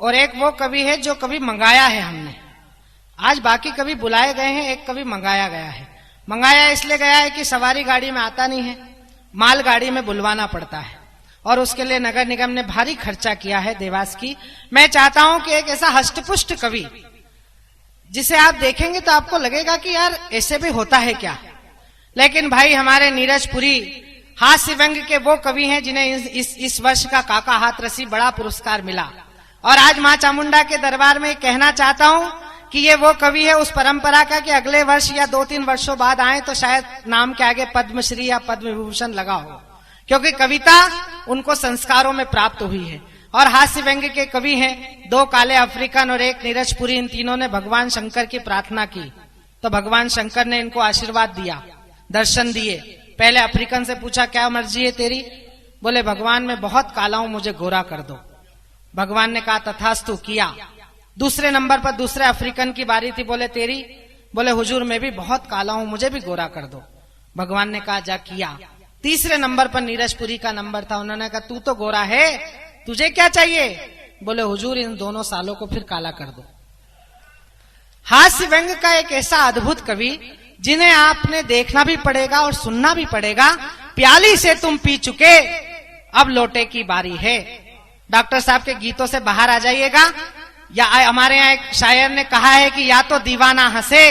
और एक वो कवि है जो कवि मंगाया है हमने। आज बाकी कवि बुलाए गए हैं, एक कवि मंगाया गया है। मंगाया इसलिए गया है कि सवारी गाड़ी में आता नहीं है, माल गाड़ी में बुलवाना पड़ता है और उसके लिए नगर निगम ने भारी खर्चा किया है देवास की। मैं चाहता हूं कि एक ऐसा हष्टपुष्ट कवि जिसे आप देखेंगे तो आपको लगेगा कि यार ऐसे भी होता है क्या। लेकिन भाई हमारे नीरज पुरी हास्य व्यंग के वो कवि हैं जिन्हें इस वर्ष का काका हाथरसी बड़ा पुरस्कार मिला। और आज मां चामुंडा के दरबार में कहना चाहता हूं कि ये वो कवि है उस परंपरा का कि अगले वर्ष या 2-3 वर्षों बाद आए तो शायद नाम के आगे पद्मश्री या पद्म विभूषण लगा हो, क्योंकि कविता उनको संस्कारों में प्राप्त हुई है। और हास्य व्यंग्य के कवि हैं 2 काले अफ्रीकन और एक नीरज पुरी। इन तीनों ने भगवान शंकर की प्रार्थना की तो भगवान शंकर ने इनको आशीर्वाद दिया, दर्शन दिए। पहले अफ्रीकन से पूछा क्या मर्जी है तेरी? बोले भगवान मैं बहुत काला हूं, मुझे गोरा कर दो। भगवान ने कहा तथास्तु, किया। दूसरे नंबर पर दूसरे अफ्रीकन की बारी थी, बोले तेरी? बोले हुजूर मैं भी बहुत काला हूं, मुझे भी गोरा कर दो। भगवान ने कहा जा, किया। तीसरे नंबर पर नीरज पुरी का नंबर था। उन्होंने कहा तू तो गोरा है, तुझे क्या चाहिए? बोले हुजूर इन दोनों सालों को फिर काला कर दो। हास्य व्यंग का एक ऐसा अद्भुत कवि जिन्हें आपने देखना भी पड़ेगा और सुनना भी पड़ेगा। प्याली से तुम पी चुके, अब लोटे की बारी है। डॉक्टर साहब के गीतों से बाहर आ जाइएगा। या हमारे यहाँ एक शायर ने कहा है कि या तो दीवाना हंसे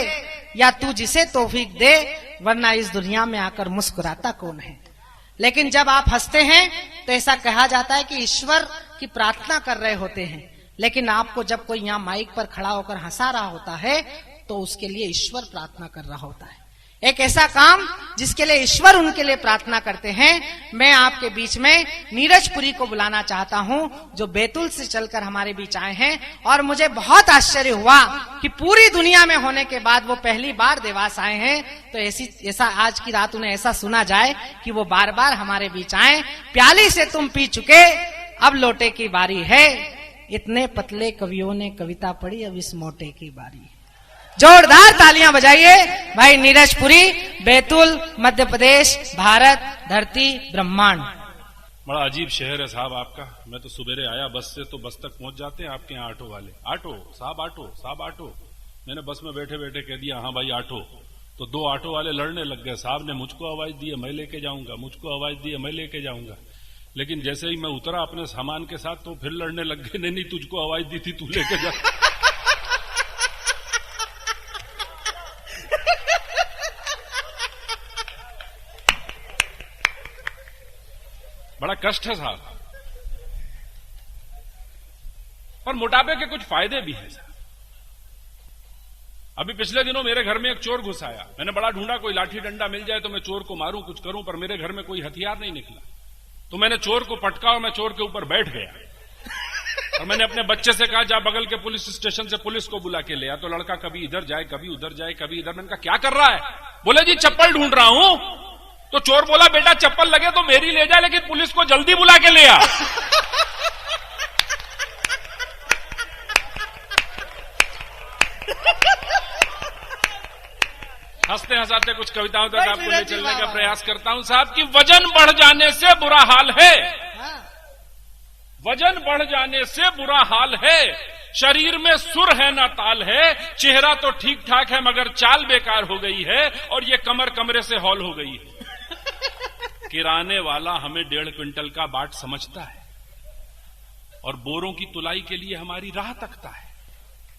या तू जिसे तौफीक दे, वरना इस दुनिया में आकर मुस्कुराता कौन है। लेकिन जब आप हंसते हैं तो ऐसा कहा जाता है कि ईश्वर की प्रार्थना कर रहे होते हैं। लेकिन आपको जब कोई यहाँ माइक पर खड़ा होकर हंसा रहा होता है तो उसके लिए ईश्वर प्रार्थना कर रहा होता है। एक ऐसा काम जिसके लिए ईश्वर उनके लिए प्रार्थना करते हैं। मैं आपके बीच में नीरज पुरी को बुलाना चाहता हूं जो बैतूल से चलकर हमारे बीच आए हैं। और मुझे बहुत आश्चर्य हुआ कि पूरी दुनिया में होने के बाद वो पहली बार देवास आए हैं। तो ऐसा आज की रात उन्हें ऐसा सुना जाए कि वो बार बार हमारे बीच आए। प्याली से तुम पी चुके, अब लोटे की बारी है। इतने पतले कवियों ने कविता पढ़ी, अब इस मोटे की बारी। जोरदार तालियां बजाइए भाई नीरज पुरी, बैतूल, मध्य प्रदेश, भारत, धरती, ब्रह्मांड। बड़ा अजीब शहर है साहब आपका। मैं तो सुबेरे आया बस से, तो बस तक पहुंच जाते हैं आपके यहाँ ऑटो वाले। ऑटो साहब, ऑटो साहब, ऑटो। मैंने बस में बैठे बैठे कह दिया हाँ भाई ऑटो, तो 2 ऑटो वाले लड़ने लग गए। साहब ने मुझको आवाज दी है मैं लेके जाऊंगा, मुझको आवाज दी है मैं लेके जाऊंगा। लेकिन जैसे ही मैं उतरा अपने सामान के साथ तो फिर लड़ने लग गए, नहीं तुझको आवाज दी थी, तू लेके जा। बड़ा कष्ट है साहब। और मोटापे के कुछ फायदे भी हैं साहब। अभी पिछले दिनों मेरे घर में एक चोर घुस आया। मैंने बड़ा ढूंढा कोई लाठी डंडा मिल जाए तो मैं चोर को मारूं, कुछ करूं, पर मेरे घर में कोई हथियार नहीं निकला। तो मैंने चोर को पटका और मैं चोर के ऊपर बैठ गया। और मैंने अपने बच्चे से कहा जा बगल के पुलिस स्टेशन से पुलिस को बुला के ले आ। तो लड़का कभी इधर जाए, कभी उधर जाए, कभी इधर। मैंने कहा क्या कर रहा है? बोले जी चप्पल ढूंढ रहा हूं। तो चोर बोला बेटा चप्पल लगे तो मेरी ले जा, लेकिन पुलिस को जल्दी बुला के ले आ। हंसते हंसाते कुछ कविताओं तक आपको ले चलने का प्रयास करता हूं साहब। कि वजन बढ़ जाने से बुरा हाल है, वजन बढ़ जाने से बुरा हाल है। शरीर में सुर है ना ताल है, चेहरा तो ठीक ठाक है मगर चाल बेकार हो गई है। और ये कमर कमरे से हॉल हो गई है। किराने वाला हमें 1.5 क्विंटल का बाट समझता है और बोरों की तुलाई के लिए हमारी राह तकता है।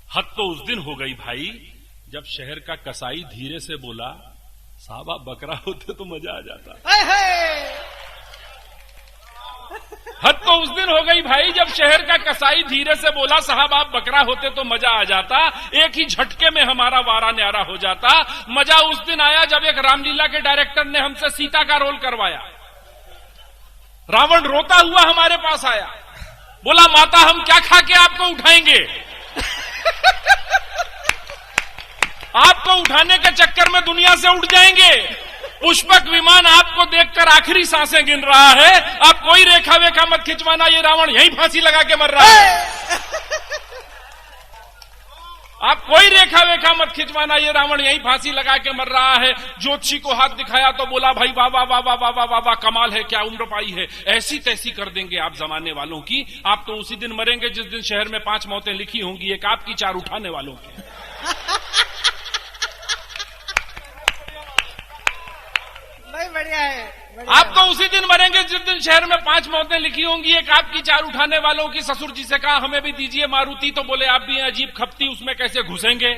हद तो उस दिन हो गई भाई जब शहर का कसाई धीरे से बोला साहब आप बकरा होते तो मजा आ जाता। हद तो उस दिन हो गई भाई जब शहर का कसाई धीरे से बोला साहब आप बकरा होते तो मजा आ जाता। एक ही झटके में हमारा वारा न्यारा हो जाता। मजा उस दिन आया जब एक रामलीला के डायरेक्टर ने हमसे सीता का रोल करवाया। रावण रोता हुआ हमारे पास आया, बोला माता हम क्या खा के आपको उठाएंगे? आपको उठाने के चक्कर में दुनिया से उठ जाएंगे। पुष्पक विमान आपको देखकर आखिरी सांसें गिन रहा है। आप कोई रेखा वेखा मत खिंचवाना, ये रावण यहीं फांसी लगा के मर रहा है। आप कोई रेखा वेखा मत खिंचवाना, ये रावण यही फांसी लगा के मर रहा है। ज्योतिषी को हाथ दिखाया तो बोला भाई वाह वाह वाह वाह वाह वाह वाह वाह, कमाल है, क्या उम्र पाई है। ऐसी तैसी कर देंगे आप जमाने वालों की। आप तो उसी दिन मरेंगे जिस दिन शहर में 5 मौतें लिखी होंगी, एक आपकी 4 उठाने वालों की। भाई बढ़िया है, बढ़िया आप तो उसी दिन मरेंगे जिस दिन शहर में 5 मौतें लिखी होंगी, एक आपकी 4 उठाने वालों की। ससुर जी से कहा हमें भी दीजिए मारुति, तो बोले आप भी अजीब खपती, उसमें कैसे घुसेंगे।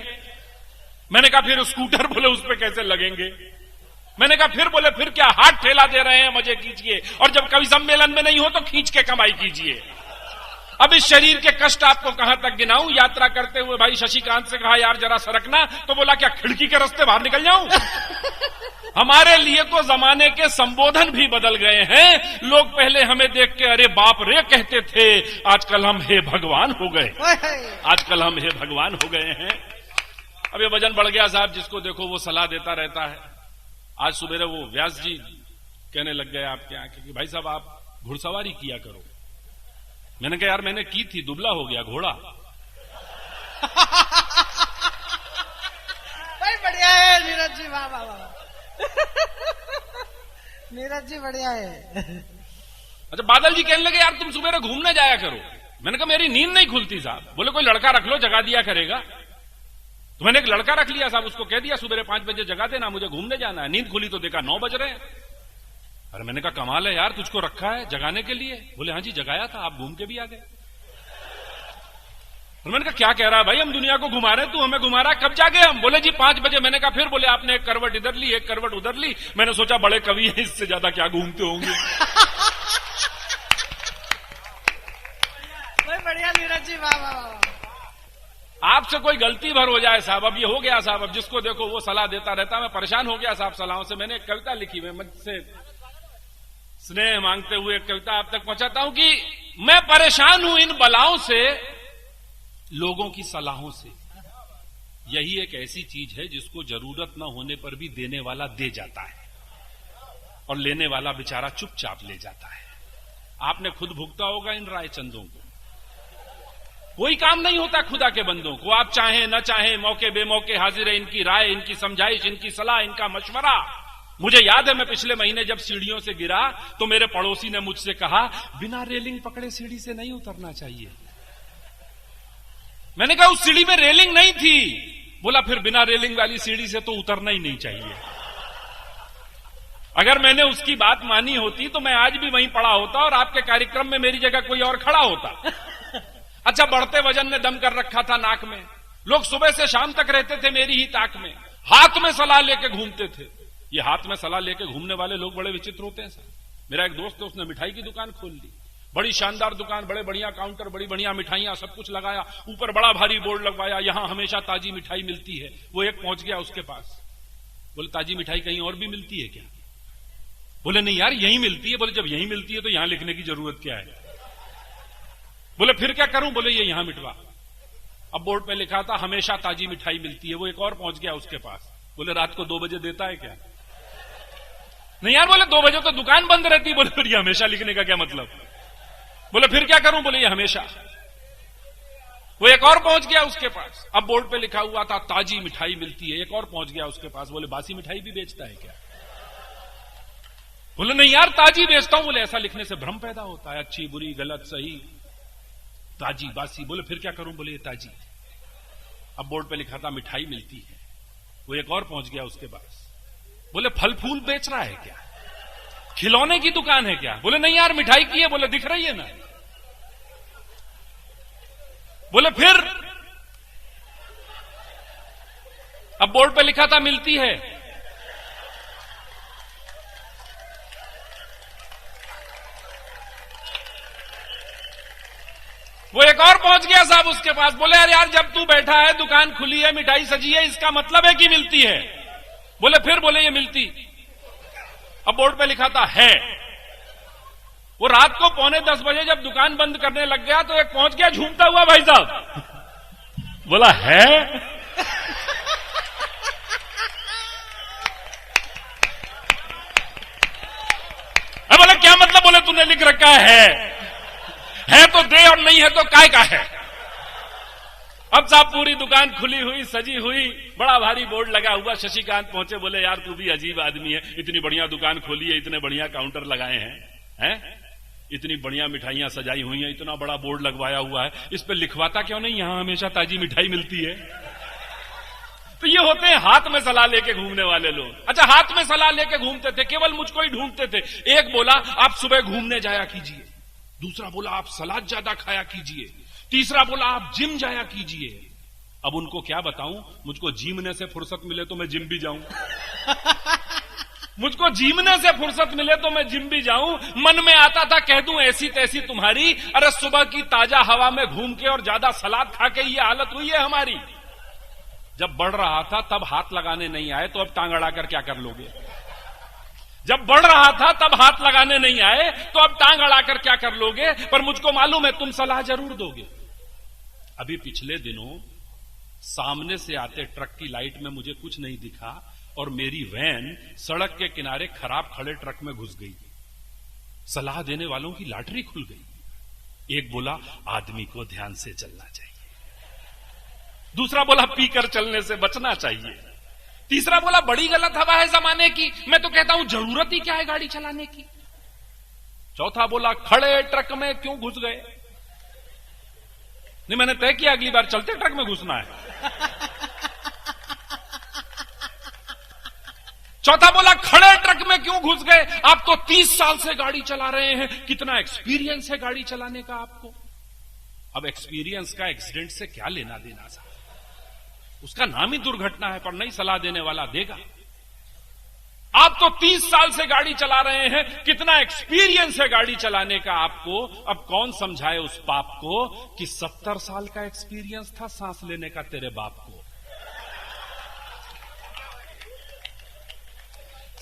मैंने कहा फिर स्कूटर, बोले उस पर कैसे लगेंगे। मैंने कहा फिर, बोले फिर क्या, हाथ ठेला दे रहे हैं, मजे कीजिए, और जब कवि सम्मेलन में नहीं हो तो खींच के कमाई कीजिए। अब इस शरीर के कष्ट आपको कहां तक गिनाऊं। यात्रा करते हुए भाई शशिकांत से कहा यार जरा सरकना, तो बोला क्या खिड़की के रास्ते बाहर निकल जाऊं। हमारे लिए तो जमाने के संबोधन भी बदल गए हैं। लोग पहले हमें देख के अरे बाप रे कहते थे, आजकल हम हे भगवान हो गए, आजकल हम हे भगवान हो गए हैं। अब ये वजन बढ़ गया साहब, जिसको देखो वो सलाह देता रहता है। आज सुबह वो व्यास जी कहने लग गए आपके यहाँ कि भाई साहब आप घुड़सवारी किया करो। मैंने कहा यार मैंने की थी, दुबला हो गया घोड़ा। भाई बढ़िया है नीरज जी, वाह वाह वाह। नीरज जी बढ़िया है। अच्छा बादल जी कहने लगे यार तुम सुबह घूमने जाया करो। मैंने कहा मेरी नींद नहीं खुलती साहब। बोले कोई लड़का रख लो जगा दिया करेगा। तो मैंने एक लड़का रख लिया साहब, उसको कह दिया सुबह 5 बजे जगा देना, मुझे घूमने जाना है। नींद खुली तो देखा 9 बज रहे हैं। अरे मैंने कहा कमाल है यार, तुझको रखा है जगाने के लिए। बोले हाँ जी जगाया था, आप घूम के भी आ गए। और मैंने कहा क्या कह रहा है भाई, हम दुनिया को घुमा रहे हैं, तू हमें घुमा रहा है, कब जागे हम। बोले जी 5 बजे। मैंने कहा फिर। बोले आपने एक करवट इधर ली, एक करवट उधर ली। मैंने सोचा बड़े कवि हैं, इससे ज्यादा क्या घूमते होंगे। बढ़िया नीरज जी, वाह वाह वाह। आपसे कोई गलती भर हो जाए साहब, अब ये हो गया साहब, अब जिसको देखो वो सलाह देता रहता। मैं परेशान हो गया साहब सलाहों से। मैंने एक कविता लिखी, मैं मुझसे स्नेह मांगते हुए एक कविता आप तक पहुंचाता हूं कि मैं परेशान हूं इन बलाओं से, लोगों की सलाहों से। यही एक ऐसी चीज है जिसको जरूरत न होने पर भी देने वाला दे जाता है और लेने वाला बेचारा चुपचाप ले जाता है। आपने खुद भुगता होगा इन रायचंदों को। कोई काम नहीं होता खुदा के बंदों को। आप चाहें न चाहें मौके बेमौके हाजिर है इनकी राय, इनकी समझाइश, इनकी सलाह, इनका मशवरा। मुझे याद है मैं पिछले महीने जब सीढ़ियों से गिरा तो मेरे पड़ोसी ने मुझसे कहा बिना रेलिंग पकड़े सीढ़ी से नहीं उतरना चाहिए। मैंने कहा उस सीढ़ी में रेलिंग नहीं थी। बोला फिर बिना रेलिंग वाली सीढ़ी से तो उतरना ही नहीं चाहिए। अगर मैंने उसकी बात मानी होती तो मैं आज भी वहीं पड़ा होता और आपके कार्यक्रम में मेरी जगह कोई और खड़ा होता। अच्छा बढ़ते वजन ने दम कर रखा था नाक में। लोग सुबह से शाम तक रहते थे मेरी ही ताक में, हाथ में सलाह लेके घूमते थे। ये हाथ में सलाह लेके घूमने वाले लोग बड़े विचित्र होते हैं सर। मेरा एक दोस्त है, उसने मिठाई की दुकान खोल ली, बड़ी शानदार दुकान, बड़े बढ़िया काउंटर, बड़ी बढ़िया मिठाइयां, सब कुछ लगाया, ऊपर बड़ा भारी बोर्ड लगवाया, यहां हमेशा ताजी मिठाई मिलती है। वो एक पहुंच गया उसके पास, बोले ताजी मिठाई कहीं और भी मिलती है क्या? बोले नहीं यार यहीं मिलती है। बोले जब यहीं मिलती है तो यहां लिखने की जरूरत क्या है? बोले फिर क्या करूं? बोले ये यहां मिटवा। अब बोर्ड पे लिखा था हमेशा ताजी मिठाई मिलती है। वो एक और पहुंच गया उसके पास, बोले रात को 2 बजे देता है क्या? नहीं यार, बोले 2 बजे तो दुकान बंद रहती है। बोले फिर ये हमेशा लिखने का क्या मतलब? बोले फिर क्या करूं? बोले ये हमेशा। वो एक और पहुंच गया उसके पास, अब बोर्ड पे लिखा हुआ था ताजी मिठाई मिलती है। एक और पहुंच गया उसके पास, बोले बासी मिठाई भी बेचता है क्या? बोले नहीं यार ताजी बेचता हूं। बोले ऐसा लिखने से भ्रम पैदा होता है, अच्छी बुरी गलत सही, ताजी बासी। बोले फिर क्या करूं? बोले ये ताजी। अब बोर्ड पे लिखा था मिठाई मिलती है। वो एक और पहुंच गया उसके पास, बोले फल फूल बेच रहा है क्या? खिलौने की दुकान है क्या? बोले नहीं यार मिठाई की है। बोले दिख रही है ना। बोले फिर? अब बोर्ड पे लिखा था मिलती है। वो एक और पहुंच गया साहब उसके पास, बोले यार यार जब तू बैठा है दुकान खुली है मिठाई सजी है इसका मतलब है कि मिलती है। बोले फिर? बोले ये मिलती। अब बोर्ड पे लिखा था है। वो रात को 9:45 बजे जब दुकान बंद करने लग गया तो एक पहुंच गया झूमता हुआ भाई साहब, बोला है। अब बोले क्या मतलब? बोले तूने लिख रखा है तो दे और नहीं है तो काय का है। अब साहब पूरी दुकान खुली हुई, सजी हुई, बड़ा भारी बोर्ड लगा हुआ। शशिकांत पहुंचे, बोले यार तू भी अजीब आदमी है, इतनी बढ़िया दुकान खोली है, इतने बढ़िया काउंटर लगाए हैं, इतनी बढ़िया मिठाइयां सजाई हुई हैं, इतना बड़ा बोर्ड लगवाया हुआ है, इस पे लिखवाता क्यों नहीं, यहां हमेशा ताजी मिठाई मिलती है। तो ये होते हैं हाथ में सलाह लेके घूमने वाले लोग। अच्छा, हाथ में सलाह लेके घूमते थे, केवल मुझको ही ढूंढते थे। एक बोला आप सुबह घूमने जाया कीजिए, दूसरा बोला आप सलाद ज्यादा खाया कीजिए, तीसरा बोला आप जिम जाया कीजिए। अब उनको क्या बताऊं, मुझको जीमने से फुर्सत मिले तो मैं जिम भी जाऊं, मुझको जीमने से फुर्सत मिले तो मैं जिम भी जाऊं। मन में आता था कह दूं ऐसी तैसी तुम्हारी, अरे सुबह की ताजा हवा में घूम के और ज्यादा सलाद खा के ये हालत हुई है हमारी। जब बढ़ रहा था तब हाथ लगाने नहीं आए, तो अब टांग अड़ाकर क्या कर लोगे। जब बढ़ रहा था तब हाथ लगाने नहीं आए, तो अब टांग अड़ाकर क्या कर लोगे। पर मुझको मालूम है तुम सलाह जरूर दोगे। अभी पिछले दिनों सामने से आते ट्रक की लाइट में मुझे कुछ नहीं दिखा और मेरी वैन सड़क के किनारे खराब खड़े ट्रक में घुस गई। सलाह देने वालों की लॉटरी खुल गई। एक बोला आदमी को ध्यान से चलना चाहिए, दूसरा बोला पीकर चलने से बचना चाहिए, तीसरा बोला बड़ी गलत हवा है जमाने की, मैं तो कहता हूं जरूरत ही क्या है गाड़ी चलाने की, चौथा बोला खड़े ट्रक में क्यों घुस गए। नहीं, मैंने तय किया अगली बार चलते ट्रक में घुसना है। चौथा बोला खड़े ट्रक में क्यों घुस गए, आप तो 30 साल से गाड़ी चला रहे हैं, कितना एक्सपीरियंस है गाड़ी चलाने का आपको। अब एक्सपीरियंस का एक्सीडेंट से क्या लेना देना साहब, उसका नाम ही दुर्घटना है, पर नहीं सलाह देने वाला देगा। आप तो 30 साल से गाड़ी चला रहे हैं, कितना एक्सपीरियंस है गाड़ी चलाने का आपको। अब कौन समझाए उस पाप को कि 70 साल का एक्सपीरियंस था सांस लेने का तेरे बाप को।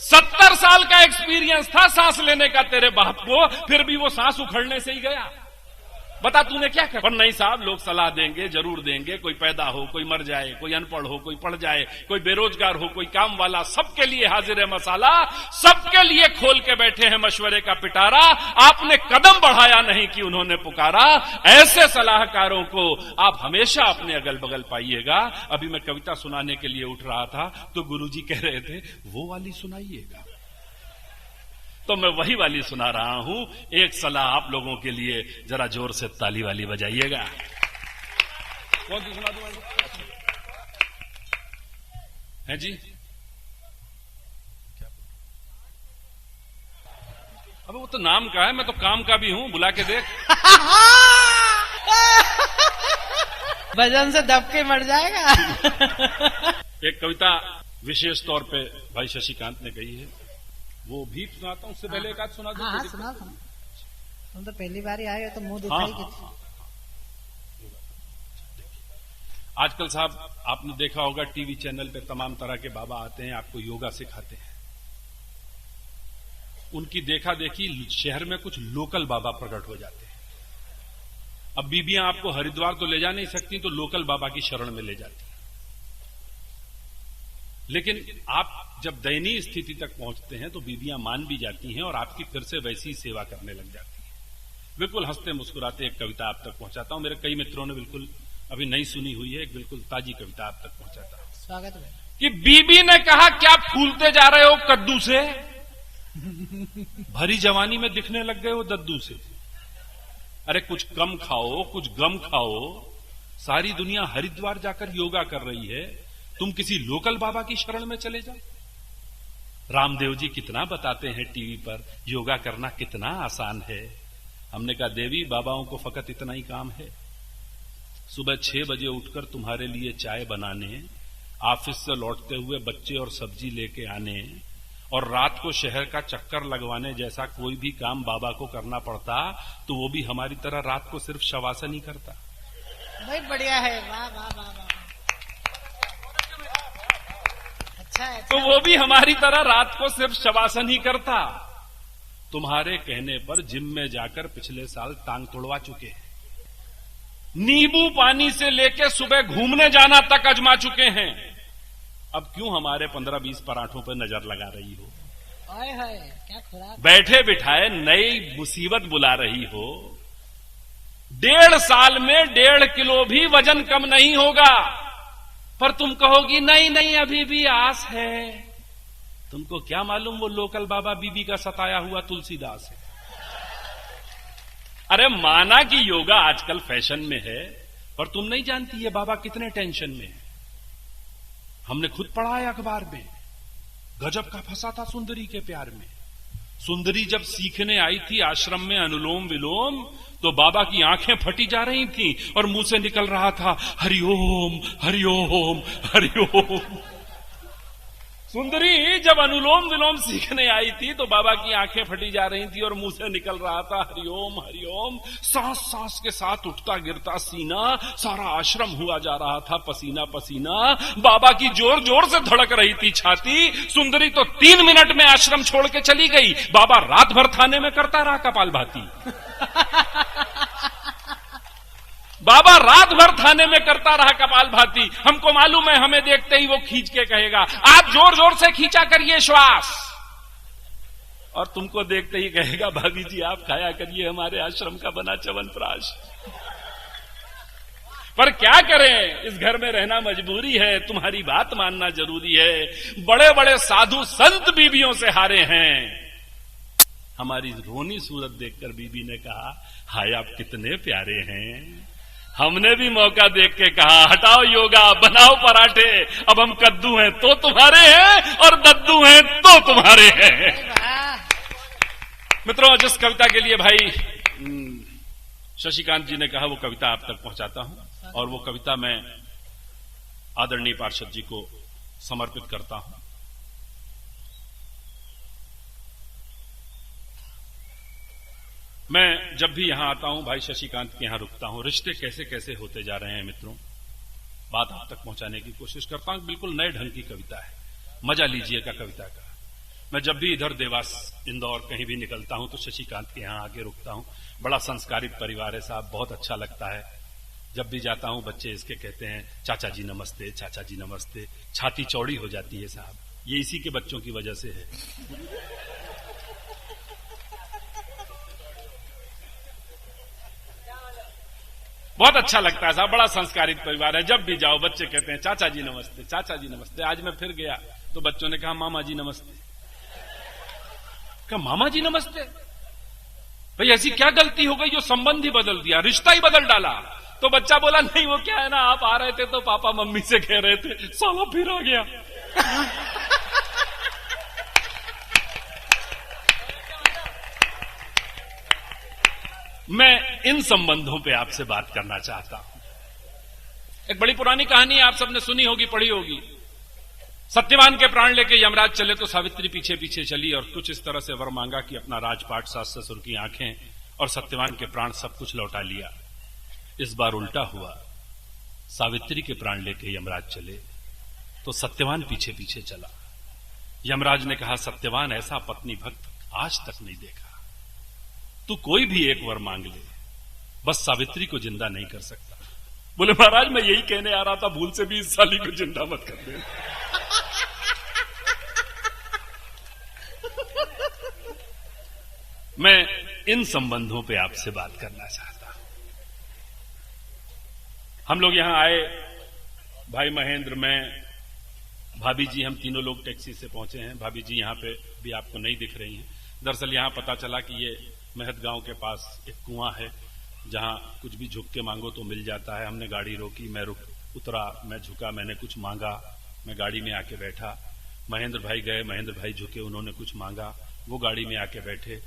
70 साल का एक्सपीरियंस था सांस लेने का तेरे बाप को, फिर भी वो सांस उखड़ने से ही गया। बता तूने क्या कर। पर नहीं साहब, लोग सलाह देंगे, जरूर देंगे। कोई पैदा हो, कोई मर जाए, कोई अनपढ़ हो, कोई पढ़ जाए, कोई बेरोजगार हो, कोई काम वाला, सबके लिए हाजिर है मसाला, सबके लिए खोल के बैठे हैं मशवरे का पिटारा। आपने कदम बढ़ाया नहीं कि उन्होंने पुकारा। ऐसे सलाहकारों को आप हमेशा अपने अगल बगल पाइएगा। अभी मैं कविता सुनाने के लिए उठ रहा था तो गुरुजी कह रहे थे वो वाली सुनाइएगा, तो मैं वही वाली सुना रहा हूं। एक सलाह आप लोगों के लिए, जरा जोर से ताली वाली बजाइएगा। कौन सी सुना दूं है जी। अब वो तो नाम का है, मैं तो काम का भी हूं, बुला के देख। भजन से दब के मर जाएगा। एक कविता विशेष तौर पे भाई शशिकांत ने कही है, वो भी सुनाता हूं। उससे पहले एक आध सुना दूं। हाँ, सुना। तुम तो पहली बार ही आए हो तो मुंह दिखाई हाँ। आजकल साहब आपने देखा होगा टीवी चैनल पे तमाम तरह के बाबा आते हैं, आपको योगा सिखाते हैं। उनकी देखा देखी शहर में कुछ लोकल बाबा प्रकट हो जाते हैं। अब बीबियां आपको हरिद्वार तो ले जा नहीं सकती, तो लोकल बाबा की शरण में ले जाती हैं। लेकिन आप जब दयनीय स्थिति तक पहुंचते हैं तो बीबियां मान भी जाती हैं और आपकी फिर से वैसी ही सेवा करने लग जाती हैं। बिल्कुल हंसते मुस्कुराते एक कविता आप तक पहुंचाता हूं। मेरे कई मित्रों ने बिल्कुल अभी नई सुनी हुई है, एक बिल्कुल ताजी कविता आप तक पहुंचाता हूं। स्वागत है। कि बीबी ने कहा क्या फूलते जा रहे हो कद्दू से, भरी जवानी में दिखने लग गए हो दद्दू से। अरे कुछ कम खाओ, कुछ गम खाओ। सारी दुनिया हरिद्वार जाकर योगा कर रही है, तुम किसी लोकल बाबा की शरण में चले जाओ। रामदेव जी कितना बताते हैं टीवी पर, योगा करना कितना आसान है। हमने कहा देवी, बाबाओं को फकत इतना ही काम है, सुबह 6 बजे उठकर तुम्हारे लिए चाय बनाने, ऑफिस से लौटते हुए बच्चे और सब्जी लेके आने, और रात को शहर का चक्कर लगवाने जैसा कोई भी काम बाबा को करना पड़ता तो वो भी हमारी तरह रात को सिर्फ शवासन ही करता। बहुत बढ़िया है, वाह वाह वाह वाह। अच्छा, तो वो भी हमारी तरह रात को सिर्फ शवासन ही करता। तुम्हारे कहने पर जिम में जाकर पिछले साल टांग तोड़वा चुके हैं, नींबू पानी से लेके सुबह घूमने जाना तक अजमा चुके हैं। अब क्यों हमारे 15-20 पराठों पर नजर लगा रही हो? हाय हाय, क्या खुराक। बैठे बिठाए नई मुसीबत बुला रही हो। 1.5 साल में 1.5 किलो भी वजन कम नहीं होगा। पर तुम कहोगी नहीं नहीं अभी भी आस है। तुमको क्या मालूम वो लोकल बाबा बीबी का सताया हुआ तुलसीदास है। अरे माना कि योगा आजकल फैशन में है, पर तुम नहीं जानती ये बाबा कितने टेंशन में है। हमने खुद पढ़ा है अखबार में, गजब का फंसा था सुंदरी के प्यार में। सुंदरी जब सीखने आई थी आश्रम में अनुलोम विलोम, तो बाबा की आंखें फटी जा रही थी और मुंह से निकल रहा था हरिओम हरिओम हरिओम। सुंदरी जब अनुलोम विलोम सीखने आई थी तो बाबा की आंखें फटी जा रही थी और मुंह से निकल रहा था हरिओम हरिओम। सांस सांस के साथ उठता गिरता सीना, सारा आश्रम हुआ जा रहा था पसीना पसीना। बाबा की जोर जोर से धड़क रही थी छाती। सुंदरी तो 3 मिनट में आश्रम छोड़ के चली गई। बाबा रात भर थाने में करता रहा कपालभाती। बाबा रात भर थाने में करता रहा कपालभाती। हमको मालूम है, हमें देखते ही वो खींच के कहेगा आप जोर जोर से खींचा करिए श्वास, और तुमको देखते ही कहेगा भाभी जी आप खाया करिए हमारे आश्रम का बना च्यवनप्राश। पर क्या करें, इस घर में रहना मजबूरी है, तुम्हारी बात मानना जरूरी है। बड़े बड़े साधु संत बीबियों से हारे हैं। हमारी रोनी सूरत देखकर बीबी ने कहा हाय आप कितने प्यारे हैं। हमने भी मौका देख के कहा हटाओ योगा बनाओ पराठे, अब हम कद्दू हैं तो तुम्हारे हैं और दद्दू हैं तो तुम्हारे हैं। मित्रों, जिस कविता के लिए भाई शशिकांत जी ने कहा वो कविता आप तक पहुंचाता हूं, और वो कविता मैं आदरणीय पार्षद जी को समर्पित करता हूं। मैं जब भी यहां आता हूं भाई शशिकांत के यहां रुकता हूं। रिश्ते कैसे कैसे होते जा रहे हैं मित्रों, बात आप तक पहुंचाने की कोशिश करता हूं। बिल्कुल नए ढंग की कविता है, मजा लीजिएगा कविता का। मैं जब भी इधर देवास इंदौर कहीं भी निकलता हूं तो शशिकांत के यहां आके रुकता हूं। बड़ा संस्कारित परिवार है साहब, बहुत अच्छा लगता है। जब भी जाता हूं बच्चे इसके कहते हैं चाचा जी नमस्ते, चाचा जी नमस्ते। छाती चौड़ी हो जाती है साहब, ये इसी के बच्चों की वजह से है। बहुत अच्छा लगता है साहब, बड़ा संस्कारित परिवार है। जब भी जाओ बच्चे कहते हैं चाचा जी नमस्ते, चाचा जी नमस्ते। आज मैं फिर गया तो बच्चों ने कहा मामा जी नमस्ते। कहा मामा जी नमस्ते, भाई ऐसी क्या गलती हो गई जो संबंध ही बदल दिया, रिश्ता ही बदल डाला। तो बच्चा बोला नहीं वो क्या है ना, आप आ रहे थे तो पापा मम्मी से कह रहे थे, साला फिर आ गया। मैं इन संबंधों पे आपसे बात करना चाहता हूं। एक बड़ी पुरानी कहानी आप सबने सुनी होगी, पढ़ी होगी। सत्यवान के प्राण लेके यमराज चले तो सावित्री पीछे पीछे चली और कुछ इस तरह से वर मांगा कि अपना राजपाट, सास ससुर की आंखें और सत्यवान के प्राण सब कुछ लौटा लिया। इस बार उल्टा हुआ, सावित्री के प्राण लेके यमराज चले तो सत्यवान पीछे पीछे चला। यमराज ने कहा सत्यवान ऐसा पत्नी भक्त आज तक नहीं देखा, तू कोई भी एक वर मांग ले, बस सावित्री को जिंदा नहीं कर सकता। बोले महाराज मैं यही कहने आ रहा था, भूल से भी इस साली को जिंदा मत कर दे। मैं इन संबंधों पे आपसे बात करना चाहता हूं। हम लोग यहां आए, भाई महेंद्र, मैं, भाभी जी, हम तीनों लोग टैक्सी से पहुंचे हैं। भाभी जी यहां पे भी आपको नहीं दिख रही हैं। दरअसल यहां पता चला कि ये महत गांव के पास एक कुआं है जहां कुछ भी झुक के मांगो तो मिल जाता है। हमने गाड़ी रोकी, मैं उतरा, मैं झुका, मैंने कुछ मांगा, मैं गाड़ी में आके बैठा। महेंद्र भाई गए, महेंद्र भाई झुके, उन्होंने कुछ मांगा, वो गाड़ी में आके बैठे।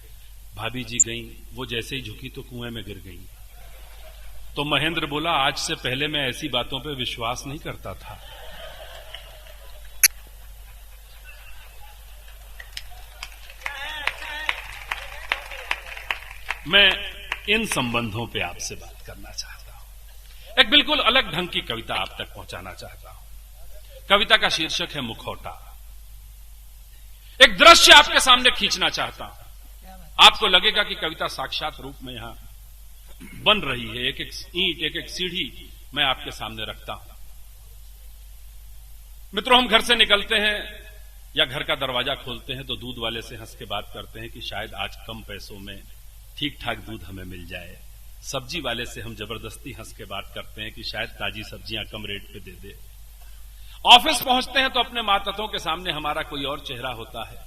भाभी जी गई, वो जैसे ही झुकी तो कुएं में गिर गई। तो महेंद्र बोला आज से पहले मैं ऐसी बातों पे विश्वास नहीं करता था। मैं इन संबंधों पे आपसे बात करना चाहता हूं। एक बिल्कुल अलग ढंग की कविता आप तक पहुंचाना चाहता हूं। कविता का शीर्षक है मुखौटा। एक दृश्य आपके सामने खींचना चाहता हूं। आपको लगेगा कि कविता साक्षात रूप में यहां बन रही है। एक एक ईंट, एक एक सीढ़ी मैं आपके सामने रखता हूं। मित्रों, हम घर से निकलते हैं या घर का दरवाजा खोलते हैं तो दूध वाले से हंस के बात करते हैं कि शायद आज कम पैसों में ठीक ठाक दूध हमें मिल जाए। सब्जी वाले से हम जबरदस्ती हंस के बात करते हैं कि शायद ताजी सब्जियां कम रेट पे दे दे। ऑफिस पहुंचते हैं तो अपने मातहतों के सामने हमारा कोई और चेहरा होता है,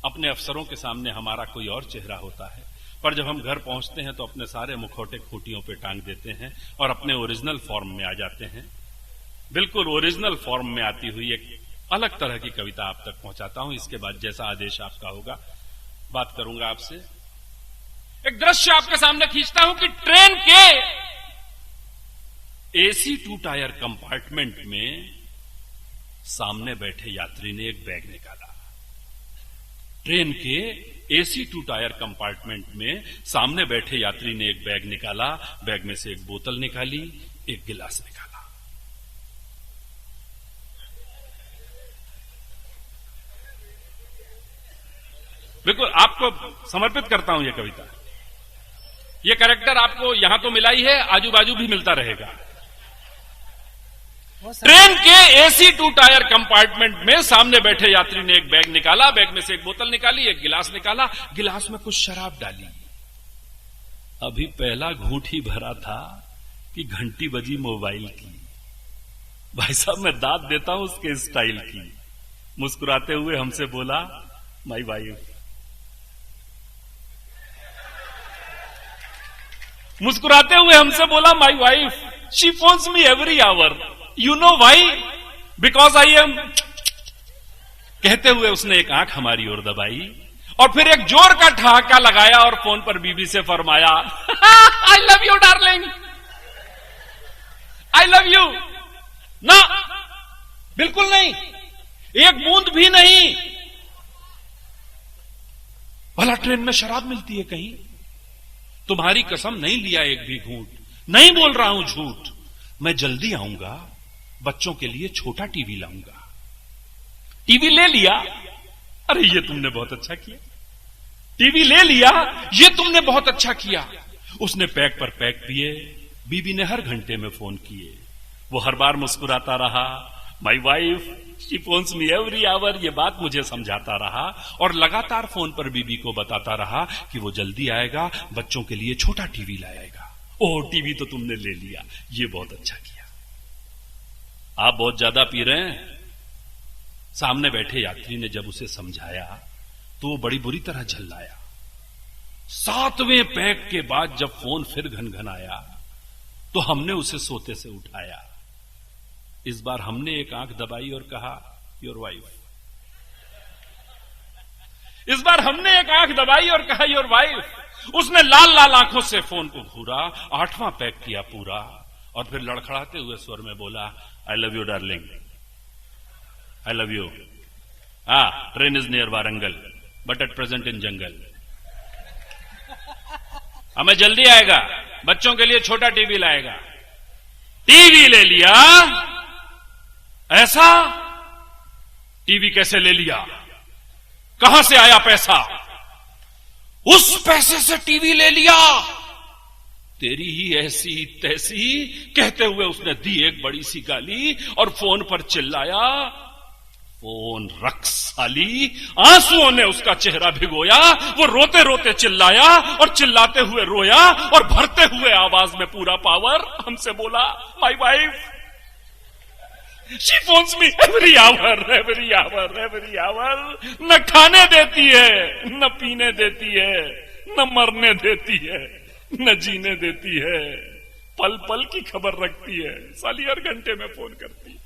अपने अफसरों के सामने हमारा कोई और चेहरा होता है, पर जब हम घर पहुंचते हैं तो अपने सारे मुखौटे खूंटियों पे टांग देते हैं और अपने ओरिजिनल फॉर्म में आ जाते हैं। बिल्कुल ओरिजिनल फॉर्म में आती हुई एक अलग तरह की कविता आप तक पहुंचाता हूं। इसके बाद जैसा आदेश आपका होगा बात करूंगा आपसे। एक दृश्य आपके सामने खींचता हूं कि ट्रेन के एसी 2 टायर कंपार्टमेंट में सामने बैठे यात्री ने एक बैग निकाला। ट्रेन के एसी 2 टायर कंपार्टमेंट में सामने बैठे यात्री ने एक बैग निकाला। बैग में से एक बोतल निकाली, एक गिलास निकाला। बिल्कुल आपको समर्पित करता हूं यह कविता। यह कैरेक्टर आपको यहां तो मिला ही है, आजू बाजू भी मिलता रहेगा। ट्रेन के एसी 2 टायर कंपार्टमेंट में सामने बैठे यात्री ने एक बैग निकाला। बैग में से एक बोतल निकाली, एक गिलास निकाला। गिलास में कुछ शराब डाली। अभी पहला घूंट ही भरा था कि घंटी बजी मोबाइल की। भाई साहब मैं दाद देता हूं उसके स्टाइल की। मुस्कुराते हुए हमसे बोला माय वाइफ। मुस्कुराते हुए हमसे बोला my wife, she phones me every hour, you know why, because I am. कहते हुए उसने एक आंख हमारी ओर दबाई और फिर एक जोर का ठहाका लगाया और फोन पर बीबी से फरमाया आई love you darling, I love you. ना, बिल्कुल नहीं, एक बूंद भी नहीं। भला ट्रेन में शराब मिलती है कहीं? तुम्हारी कसम नहीं लिया एक भी घूंट, नहीं बोल रहा हूं झूठ। मैं जल्दी आऊंगा, बच्चों के लिए छोटा टीवी लाऊंगा। टीवी ले लिया, अरे ये तुमने बहुत अच्छा किया। टीवी ले लिया, ये तुमने बहुत अच्छा किया। उसने पैक पर पैक पिए। बीबी ने हर घंटे में फोन किए। वो हर बार मुस्कुराता रहा, my wife she phones me every hour. ये बात मुझे समझाता रहा और लगातार फोन पर बीबी को बताता रहा कि वो जल्दी आएगा, बच्चों के लिए छोटा टीवी लाएगा। ओह टीवी तो तुमने ले लिया, ये बहुत अच्छा किया। आप बहुत ज्यादा पी रहे हैं। सामने बैठे यात्री ने जब उसे समझाया तो वो बड़ी बुरी तरह झल्लाया। 7वें पैक के बाद जब फोन फिर घनघनाया तो हमने उसे सोते से उठाया। इस बार हमने एक आंख दबाई और कहा योर वाइफ। इस बार हमने एक आंख दबाई और कहा योर वाइफ। उसने लाल लाल आंखों से फोन को घूरा, 8वां पैक किया पूरा और फिर लड़खड़ाते हुए स्वर में बोला I love you darling, I love you. Train is near Warangal but at present in jungle. हमें जल्दी आएगा, बच्चों के लिए छोटा टीवी लाएगा। टीवी ले लिया? ऐसा? टीवी कैसे ले लिया? कहां से आया पैसा? उस पैसे से टीवी ले लिया? तेरी ही ऐसी तैसी। कहते हुए उसने दी एक बड़ी सी गाली और फोन पर चिल्लाया फोन रख साली। आंसुओं ने उसका चेहरा भिगोया। वो रोते रोते चिल्लाया और चिल्लाते हुए रोया और भरते हुए आवाज में पूरा पावर हमसे बोला my wife she phones me every hour, every hour, every hour. न खाने देती है, न पीने देती है, न मरने देती है, न जीने देती है। पल पल की खबर रखती है, साली हर घंटे में फोन करती है।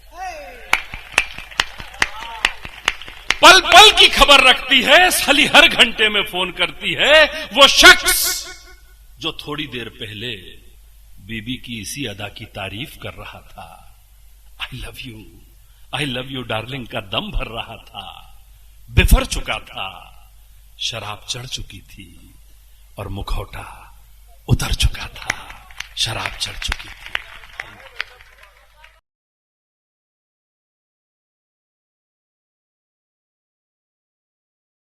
पल पल की खबर रखती है, साली हर घंटे में फोन करती है। वो शख्स जो थोड़ी देर पहले बीबी की इसी अदा की तारीफ कर रहा था, आई लव यू डार्लिंग का दम भर रहा था, बिफर चुका था, शराब चढ़ चुकी थी और मुखौटा उतर चुका था, शराब चढ़ चुकी थी।